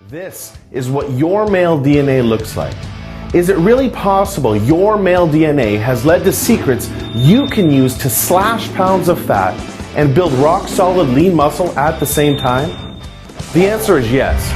This is what your male DNA looks like. Is it really possible your male DNA has led to secrets you can use to slash pounds of fat and build rock-solid lean muscle at the same time? The answer is yes.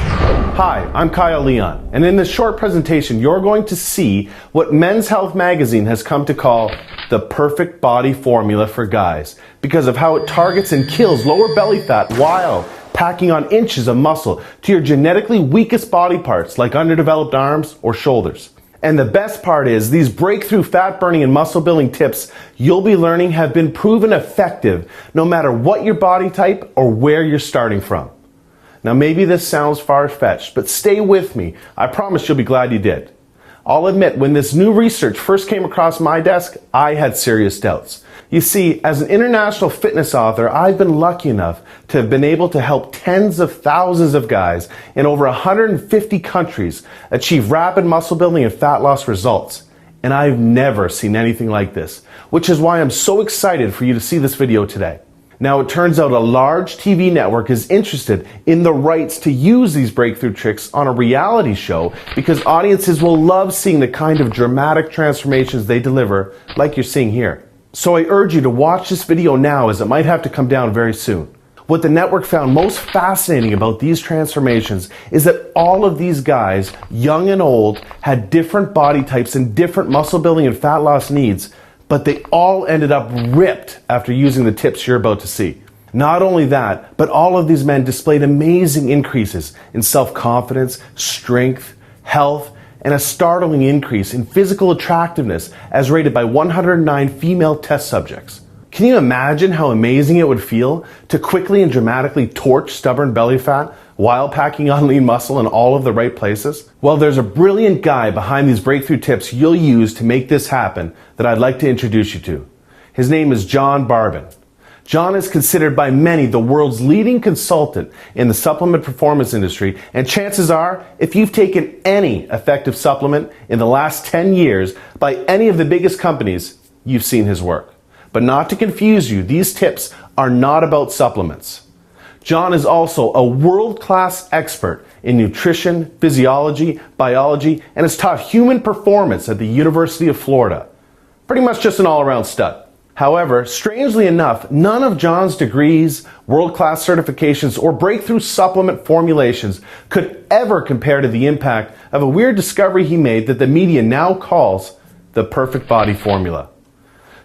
Hi, I'm Kyle Leon, and in this short presentation you're going to see what Men's Health magazine has come to call the perfect body formula for guys because of how it targets and kills lower belly fat while packing on inches of muscle to your genetically weakest body parts like underdeveloped arms or shoulders. And the best part is these breakthrough fat burning and muscle building tips you'll be learning have been proven effective no matter what your body type or where you're starting from. Now maybe this sounds far-fetched, but stay with me. I promise you'll be glad you did. I'll admit, when this new research first came across my desk, I had serious doubts. You see, as an international fitness author, I've been lucky enough to have been able to help tens of thousands of guys in over 150 countries achieve rapid muscle building and fat loss results. And I've never seen anything like this, which is why I'm so excited for you to see this video today. Now, it turns out a large TV network is interested in the rights to use these breakthrough tricks on a reality show because audiences will love seeing the kind of dramatic transformations they deliver, like you're seeing here. So I urge you to watch this video now, as it might have to come down very soon. What the network found most fascinating about these transformations is that all of these guys, young and old, had different body types and different muscle building and fat loss needs, but they all ended up ripped after using the tips you're about to see. Not only that, but all of these men displayed amazing increases in self-confidence, strength, health, and a startling increase in physical attractiveness as rated by 109 female test subjects. Can you imagine how amazing it would feel to quickly and dramatically torch stubborn belly fat while packing on lean muscle in all of the right places? Well, there's a brilliant guy behind these breakthrough tips you'll use to make this happen that I'd like to introduce you to. His name is John Barbon. John is considered by many the world's leading consultant in the supplement performance industry, and chances are, if you've taken any effective supplement in the last 10 years by any of the biggest companies, you've seen his work. But not to confuse you, these tips are not about supplements. John is also a world-class expert in nutrition, physiology, biology, and has taught human performance at the University of Florida. Pretty much just an all-around stud. However, strangely enough, none of John's degrees, world-class certifications, or breakthrough supplement formulations could ever compare to the impact of a weird discovery he made that the media now calls the perfect body formula.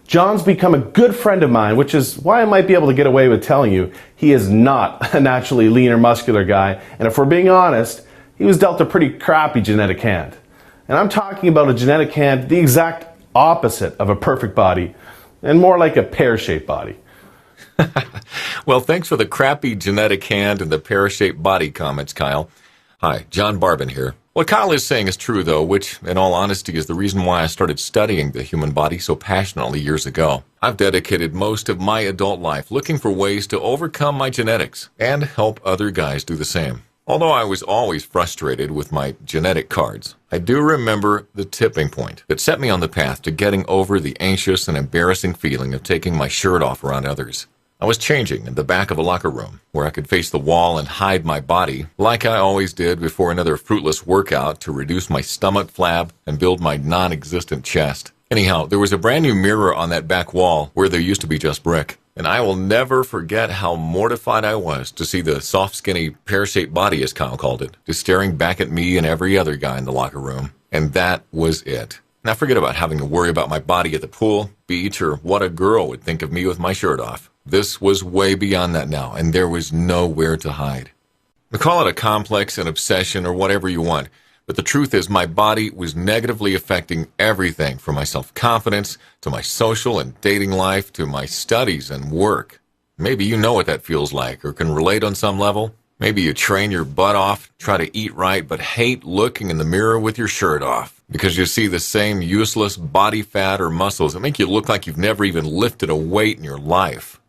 John's become a good friend of mine, which is why I might be able to get away with telling you he is not a naturally lean or muscular guy, and if we're being honest, he was dealt a pretty crappy genetic hand. And I'm talking about a genetic hand the exact opposite of a perfect body, and more like a pear-shaped body. Well, thanks for the crappy genetic hand and the pear-shaped body comments, Kyle. Hi, John Barbon here. What Kyle is saying is true, though, which, in all honesty, is the reason why I started studying the human body so passionately years ago. I've dedicated most of my adult life looking for ways to overcome my genetics and help other guys do the same. Although I was always frustrated with my genetic cards, I do remember the tipping point that set me on the path to getting over the anxious and embarrassing feeling of taking my shirt off around others. I was changing in the back of a locker room where I could face the wall and hide my body like I always did before another fruitless workout to reduce my stomach flab and build my non-existent chest. Anyhow, there was a brand new mirror on that back wall where there used to be just brick. And I will never forget how mortified I was to see the soft, skinny, pear-shaped body, as Kyle called it, just staring back at me and every other guy in the locker room. And that was it. Now forget about having to worry about my body at the pool, beach, or what a girl would think of me with my shirt off. This was way beyond that now, and there was nowhere to hide. Call it a complex, an obsession, or whatever you want, but the truth is my body was negatively affecting everything from my self-confidence to my social and dating life to my studies and work. Maybe you know what that feels like or can relate on some level. Maybe you train your butt off, try to eat right, but hate looking in the mirror with your shirt off because you see the same useless body fat or muscles that make you look like you've never even lifted a weight in your life.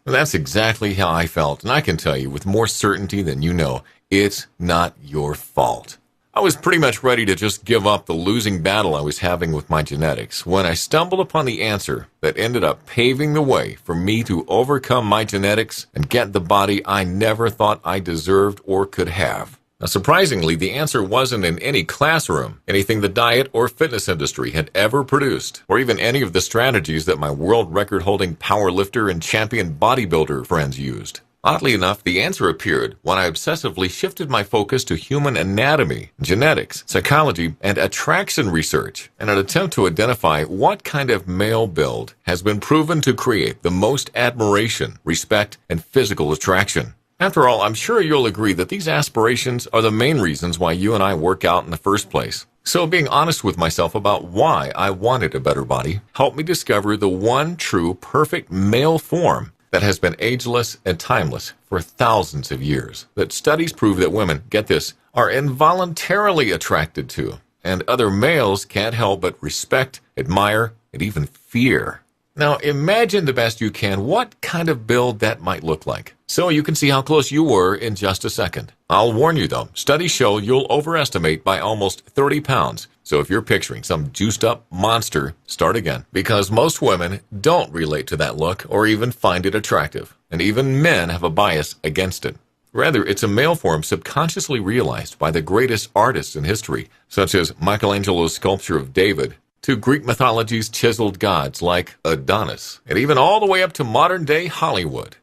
Well, that's exactly how I felt, and I can tell you with more certainty than you know, it's not your fault. I was pretty much ready to just give up the losing battle I was having with my genetics when I stumbled upon the answer that ended up paving the way for me to overcome my genetics and get the body I never thought I deserved or could have. Now, surprisingly, the answer wasn't in any classroom, anything the diet or fitness industry had ever produced, or even any of the strategies that my world record-holding powerlifter and champion bodybuilder friends used. Oddly enough, the answer appeared when I obsessively shifted my focus to human anatomy, genetics, psychology, and attraction research in an attempt to identify what kind of male build has been proven to create the most admiration, respect, and physical attraction. After all, I'm sure you'll agree that these aspirations are the main reasons why you and I work out in the first place. So being honest with myself about why I wanted a better body helped me discover the one true perfect male form that has been ageless and timeless for thousands of years, that studies prove that women, get this, are involuntarily attracted to, and other males can't help but respect, admire, and even fear. Now, imagine the best you can what kind of build that might look like, so you can see how close you were in just a second. I'll warn you though, studies show you'll overestimate by almost 30 pounds, so if you're picturing some juiced-up monster, start again, because most women don't relate to that look or even find it attractive, and even men have a bias against it. Rather, it's a male form subconsciously realized by the greatest artists in history, such as Michelangelo's sculpture of David, to Greek mythology's chiseled gods like Adonis, and even all the way up to modern-day Hollywood.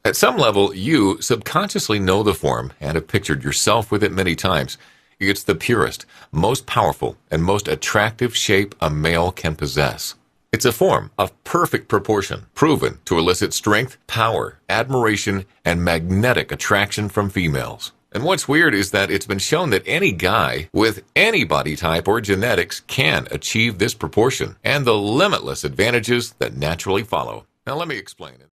At some level, you subconsciously know the form and have pictured yourself with it many times. It's the purest, most powerful, and most attractive shape a male can possess. It's a form of perfect proportion, proven to elicit strength, power, admiration, and magnetic attraction from females. And what's weird is that it's been shown that any guy with any body type or genetics can achieve this proportion and the limitless advantages that naturally follow. Now let me explain it.